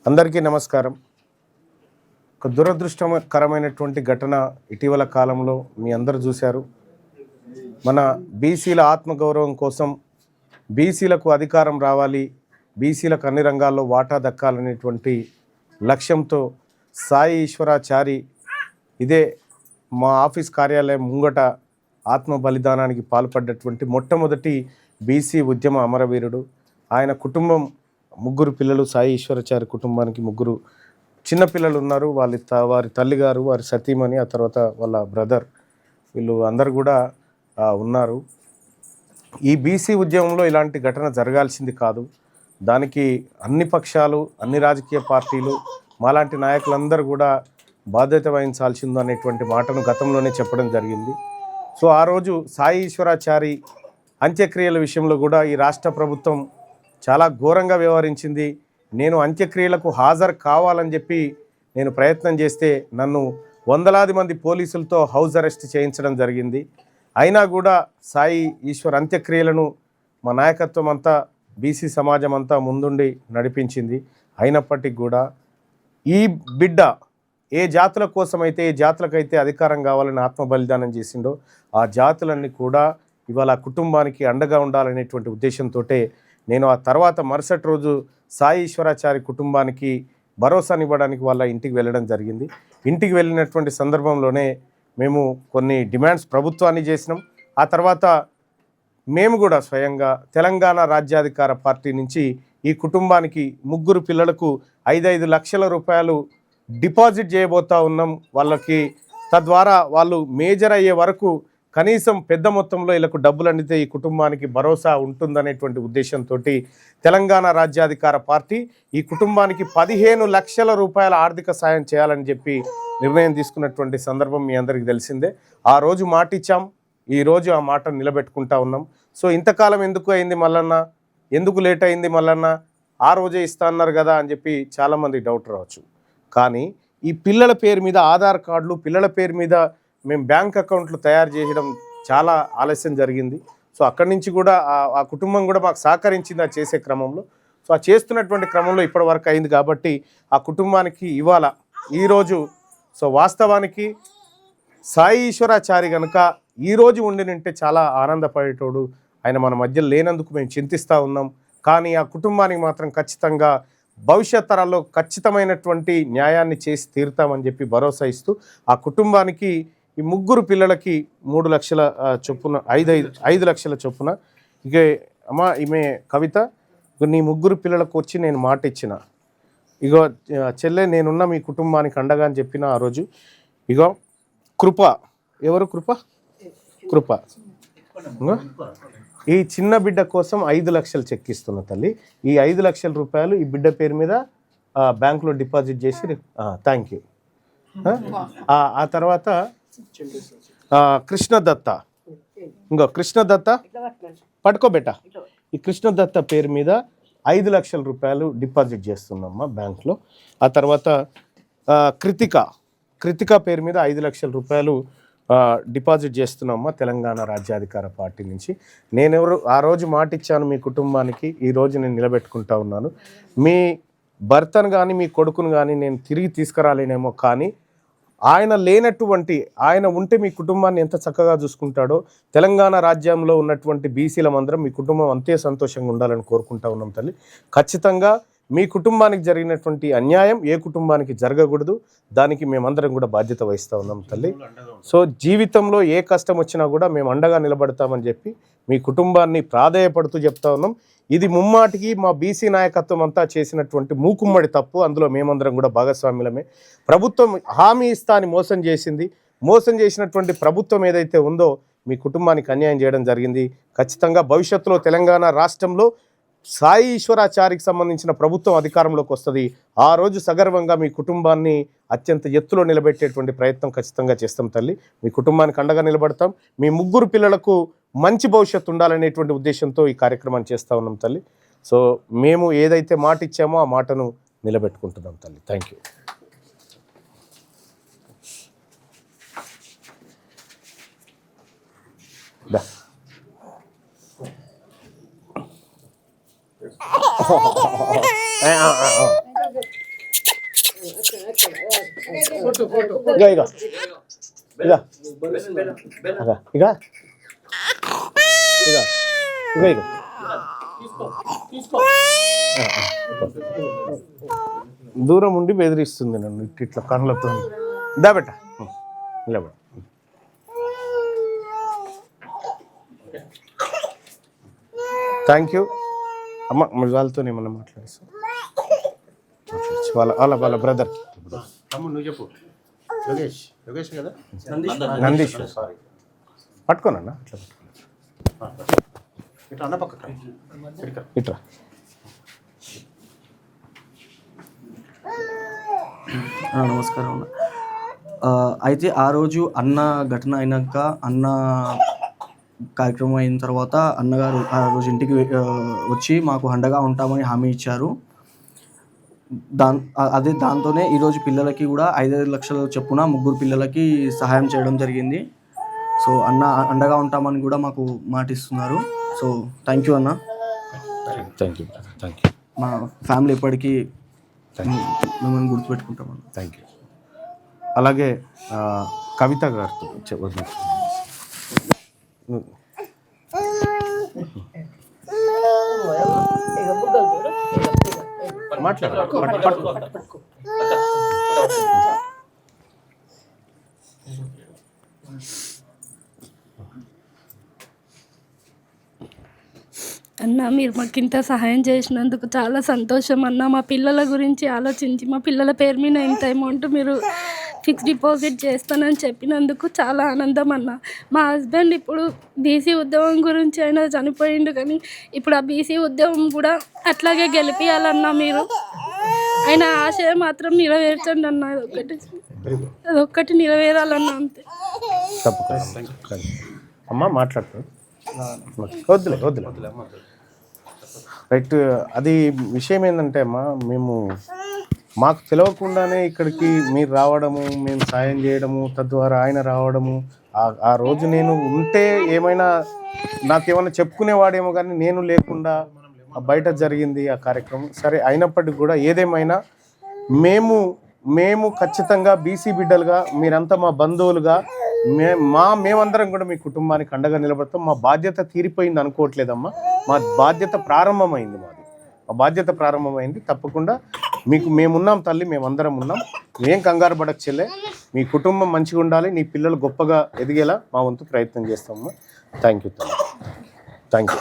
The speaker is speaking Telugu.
అందరికీ నమస్కారం. ఒక దురదృష్టకరమైనటువంటి ఘటన ఇటీవల కాలంలో మీ అందరూ చూశారు. మన బీసీల ఆత్మగౌరవం కోసం బీసీలకు అధికారం రావాలి, బీసీలకు అన్ని రంగాల్లో వాటా దక్కాలనేటువంటి లక్ష్యంతో సాయి ఈశ్వరాచారి ఇదే మా ఆఫీస్ కార్యాలయం ముంగట ఆత్మ బలిదానానికి పాల్పడ్డటువంటి మొట్టమొదటి బీసీ ఉద్యమ అమరవీరుడు. ఆయన కుటుంబం ముగ్గురు పిల్లలు, సాయి ఈశ్వరాచారి కుటుంబానికి ముగ్గురు చిన్నపిల్లలు ఉన్నారు. వారి తల్లిగారు, వారి సతీమణి, ఆ తర్వాత వాళ్ళ బ్రదర్, వీళ్ళు అందరు కూడా ఉన్నారు. ఈ బీసీ ఉద్యమంలో ఇలాంటి ఘటన జరగాల్సింది కాదు. దానికి అన్ని పక్షాలు, అన్ని రాజకీయ పార్టీలు, మాలాంటి నాయకులందరూ కూడా బాధ్యత వహించాల్సింది అనేటువంటి మాటను గతంలోనే చెప్పడం జరిగింది. సో ఆ రోజు సాయి ఈశ్వరాచారి అంత్యక్రియల విషయంలో కూడా ఈ రాష్ట్ర ప్రభుత్వం చాలా ఘోరంగా వ్యవహరించింది. నేను అంత్యక్రియలకు హాజరు కావాలని చెప్పి నేను ప్రయత్నం చేస్తే నన్ను వందలాది మంది పోలీసులతో హౌస్ అరెస్ట్ చేయించడం జరిగింది. అయినా కూడా సాయి ఈశ్వర్ అంత్యక్రియలను మా నాయకత్వం అంతా, బీసీ సమాజం అంతా ముందుండి నడిపించింది. అయినప్పటికీ కూడా ఈ బిడ్డ ఏ జాతుల కోసమైతే, ఏ జాతులకైతే అధికారం కావాలని ఆత్మ బలిదానం చేసిండో ఆ జాతులన్నీ కూడా ఇవాళ కుటుంబానికి అండగా ఉండాలనేటువంటి ఉద్దేశంతో నేను ఆ తర్వాత మరుసటి రోజు సాయి ఈశ్వరాచారి కుటుంబానికి భరోసానివ్వడానికి వాళ్ళ ఇంటికి వెళ్ళడం జరిగింది. ఇంటికి వెళ్ళినటువంటి సందర్భంలోనే మేము కొన్ని డిమాండ్స్ ప్రభుత్వాన్ని చేసినాం. ఆ తర్వాత మేము కూడా స్వయంగా తెలంగాణ రాజ్యాధికార పార్టీ నుంచి ఈ కుటుంబానికి ముగ్గురు పిల్లలకు 5 లక్షల రూపాయలు డిపాజిట్ చేయబోతా ఉన్నాం వాళ్ళకి. తద్వారా వాళ్ళు మేజర్ అయ్యే వరకు కనీసం పెద్ద మొత్తంలో వీళ్ళకు డబ్బులు అందితే ఈ కుటుంబానికి భరోసా ఉంటుందనేటువంటి ఉద్దేశంతో తెలంగాణ రాజ్యాధికార పార్టీ ఈ కుటుంబానికి 15 లక్షల రూపాయల ఆర్థిక సాయం చేయాలని చెప్పి నిర్ణయం తీసుకున్నటువంటి సందర్భం మీ అందరికీ తెలిసిందే. ఆ రోజు మాట ఇచ్చాం, ఈరోజు ఆ మాట నిలబెట్టుకుంటా ఉన్నాం. సో ఇంతకాలం ఎందుకు అయింది మల్లన్న, ఎందుకు లేట్ అయింది మల్లన్న, ఆ రోజే ఇస్తా అన్నారు కదా అని చెప్పి చాలామంది డౌట్ రావచ్చు. కానీ ఈ పిల్లల పేరు మీద ఆధార్ కార్డులు, పిల్లల పేరు మీద మేము బ్యాంక్ అకౌంట్లు తయారు చేయడం చాలా ఆలస్యం జరిగింది. సో అక్కడి నుంచి కూడా ఆ కుటుంబం కూడా మాకు సహకరించింది ఆ చేసే క్రమంలో. సో ఆ చేస్తున్నటువంటి క్రమంలో ఇప్పటి వరకు అయింది కాబట్టి ఆ కుటుంబానికి ఇవాళ ఈరోజు సో వాస్తవానికి సాయి ఈశ్వరాచారి కనుక ఈరోజు ఉండినంటే చాలా ఆనందపడేటోడు. ఆయన మన మధ్య లేనందుకు మేము చింతిస్తూ ఉన్నాం. కానీ ఆ కుటుంబానికి మాత్రం ఖచ్చితంగా భవిష్యత్ తరాల్లో ఖచ్చితమైనటువంటి న్యాయాన్ని చేసి తీరుతామని చెప్పి భరోసా ఇస్తూ ఆ కుటుంబానికి ఈ ముగ్గురు పిల్లలకి 3 లక్షల చొప్పున 5 లక్షల చొప్పున ఇక అమ్మ ఈమె కవిత, నీ ముగ్గురు పిల్లలకు వచ్చి నేను మాట ఇచ్చిన, ఇగో చెల్లె నేనున్న మీ కుటుంబానికి అండగా అని చెప్పిన ఆ రోజు. ఇగో కృప, ఎవరు కృప ఈ చిన్న బిడ్డ కోసం 5 లక్షలు చెక్ ఇస్తున్న తల్లి. ఈ 5 లక్షల రూపాయలు ఈ బిడ్డ పేరు మీద బ్యాంకులో డిపాజిట్ చేసి థ్యాంక్ యూ. ఆ తర్వాత కృష్ణదత్త, ఇంకో కృష్ణదత్త పట్టుకోబెట్ట, ఈ కృష్ణదత్త పేరు మీద 5 లక్షల రూపాయలు డిపాజిట్ చేస్తున్నామ్మా బ్యాంకులో. ఆ తర్వాత కృతిక పేరు మీద 5 లక్షల రూపాయలు డిపాజిట్ చేస్తున్నామ్మా తెలంగాణ రాజ్యాధికార పార్టీ నుంచి. ఆ రోజు మాట ఇచ్చాను మీ కుటుంబానికి, ఈరోజు నేను నిలబెట్టుకుంటా ఉన్నాను. మీ భర్తను కానీ మీ కొడుకును కానీ నేను తిరిగి తీసుకురాలేనేమో, కానీ ఆయన లేనటువంటి, ఆయన ఉంటే మీ కుటుంబాన్ని ఎంత చక్కగా చూసుకుంటాడో తెలంగాణ రాజ్యంలో ఉన్నటువంటి బీసీల మందరం మీ కుటుంబం అంతే సంతోషంగా ఉండాలని కోరుకుంటా ఉన్నాం తల్లి. ఖచ్చితంగా మీ కుటుంబానికి జరిగినటువంటి అన్యాయం ఏ కుటుంబానికి జరగకూడదు, దానికి మేమందరం కూడా బాధ్యత వహిస్తూ ఉన్నాం తల్లి. సో జీవితంలో ఏ కష్టం వచ్చినా కూడా మేము అండగా నిలబడతామని చెప్పి మీ కుటుంబాన్ని ప్రాధేయపడుతూ చెప్తా ఉన్నాం. ఇది ముమ్మాటికి మా బీసీ నాయకత్వం అంతా చేసినటువంటి మూకుమ్మడి తప్పు, అందులో మేమందరం కూడా భాగస్వామ్యులమే. ప్రభుత్వం హామీ ఇస్తా అని మోసం చేసినటువంటి ప్రభుత్వం ఏదైతే ఉందో మీ కుటుంబానికి అన్యాయం చేయడం జరిగింది. ఖచ్చితంగా భవిష్యత్తులో తెలంగాణ రాష్ట్రంలో సాయి ఈశ్వరాచారికి సంబంధించిన ప్రభుత్వం అధికారంలోకి వస్తుంది. ఆ రోజు సగర్వంగా మీ కుటుంబాన్ని అత్యంత ఎత్తులో నిలబెట్టేటువంటి ప్రయత్నం ఖచ్చితంగా చేస్తాం తల్లి. మీ కుటుంబానికి అండగా నిలబడతాం. మీ ముగ్గురు పిల్లలకు మంచి భవిష్యత్తు ఉండాలనేటువంటి ఉద్దేశంతో ఈ కార్యక్రమాన్ని చేస్తూ ఉన్నాం తల్లి. సో మేము ఏదైతే మాట ఇచ్చామో ఆ మాటను నిలబెట్టుకుంటున్నాం తల్లి. Thank you. ఇక ఇక ఇక ఇక ఇక ఇక ఇక దూరం ఉండి బెదిరిస్తుంది నన్ను ఇట్లా కళ్ళతో. దా బెట్ట ఇలా బెట్ట. థ్యాంక్ యూ అమ్మ. వాళ్ళతో ఏమన్నా మాట్లాడేస్తాం వాళ్ళ బ్రదర్. తమ్ముడు నువ్వు చెప్పు. యోగేష్ యోగేష్ కదా, నందీష్. సారీ పట్టుకోనన్నా అట్లా ఇట్లా అన్న పక్క ఇట్రా. నమస్కారం అన్న. అయితే ఆ రోజు అన్న ఘటన అయినాక, అన్న కార్యక్రమం అయిన తర్వాత అన్నగారు ఆ రోజు ఇంటికి వచ్చి మాకు అండగా ఉంటామని హామీ ఇచ్చారు. దాంతోనే ఈరోజు పిల్లలకి కూడా 5 లక్షల చొప్పున 3 పిల్లలకి సహాయం చేయడం జరిగింది. సో అన్న అండగా ఉంటామని కూడా మాకు మాటిస్తున్నారు. సో థ్యాంక్ యూ అన్న. Thank you thank you. మా ఫ్యామిలీ ఎప్పటికీ మిమ్మల్ని గుర్తుపెట్టుకుంటామన్న. Thank you. అలాగే కవిత గారితో అన్న, మీరు మాకు ఇంత సహాయం చేసినందుకు చాలా సంతోషం అన్న. మా పిల్లల గురించి ఆలోచించి మా పిల్లల పేరు మీద ఇంత అమౌంట్ మీరు ఫిక్స్ డిపాజిట్ చేస్తానని చెప్పినందుకు చాలా ఆనందం అన్న. మా హస్బెండ్ ఇప్పుడు బీసీ ఉద్యమం గురించి అయినా చనిపోయిండు, కానీ ఇప్పుడు ఆ బీసీ ఉద్యమం కూడా అట్లాగే గెలిపియాలన్నా. మీరు ఆయన ఆశయం మాత్రం నెరవేర్చండి అన్న. అదొక్కటి నెరవేరాలన్నా, అంతే. తప్పకుండా అమ్మ మాట్లాడుతుంది. వద్దులే వద్దులే. రైట్. అది విషయం ఏంటంటే అమ్మా, మాకు తెలియకుండానే ఇక్కడికి మీరు రావడము, మేము సాయం చేయడము, తద్వారా ఆయన రావడము. ఆ రోజు నేను ఉంటే ఏమైనా నాకేమైనా చెప్పుకునేవాడేమో, కానీ నేను లేకుండా బయట జరిగింది ఆ కార్యక్రమం. సరే, అయినప్పటికీ కూడా ఏదేమైనా మేము ఖచ్చితంగా బీసీ బిడ్డలుగా, మీరంతా మా బంధువులుగా, మేమందరం కూడా మీ కుటుంబానికి అండగా నిలబడతాం. మా బాధ్యత తీరిపోయింది అనుకోవట్లేదమ్మా. మా బాధ్యత ప్రారంభమైంది. మా బాధ్యత ప్రారంభమైంది. తప్పకుండా మేమున్నాం తల్లి, మేమందరం ఉన్నాం. ఏం కంగారు పడక చెల్లె. మీ కుటుంబం మంచిగా ఉండాలి, నీ పిల్లలు గొప్పగా ఎదిగేలా మా వంతు ప్రయత్నం చేస్తామమ్మా. థ్యాంక్ యూ తల్లి. Thank you.